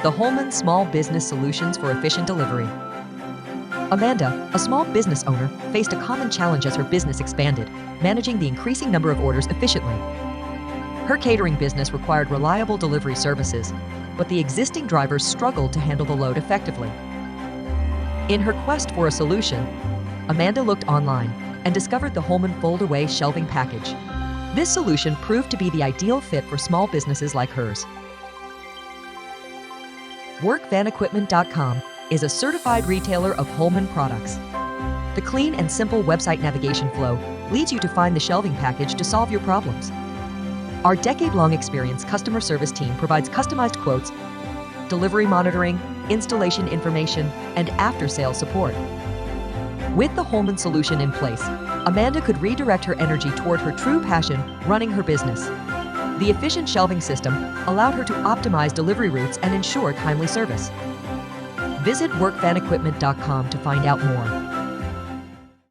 the Holman Small Business Solutions for Efficient Delivery. Amanda, a small business owner, faced a common challenge as her business expanded, managing the increasing number of orders efficiently. Her catering business required reliable delivery services, but the existing drivers struggled to handle the load effectively. In her quest for a solution, Amanda looked online and discovered the Holman Foldaway Shelving package. This solution proved to be the ideal fit for small businesses like hers. WorkVanEquipment.com is a certified retailer of Holman products. The clean and simple website navigation flow leads you to find the shelving package to solve your problems. Our decade-long experienced customer service team provides customized quotes, delivery monitoring, installation information, and after-sales support. With the Holman solution in place, Amanda could redirect her energy toward her true passion, running her business. The efficient shelving system allowed her to optimize delivery routes and ensure timely service. Visit WorkVanEquipment.com to find out more.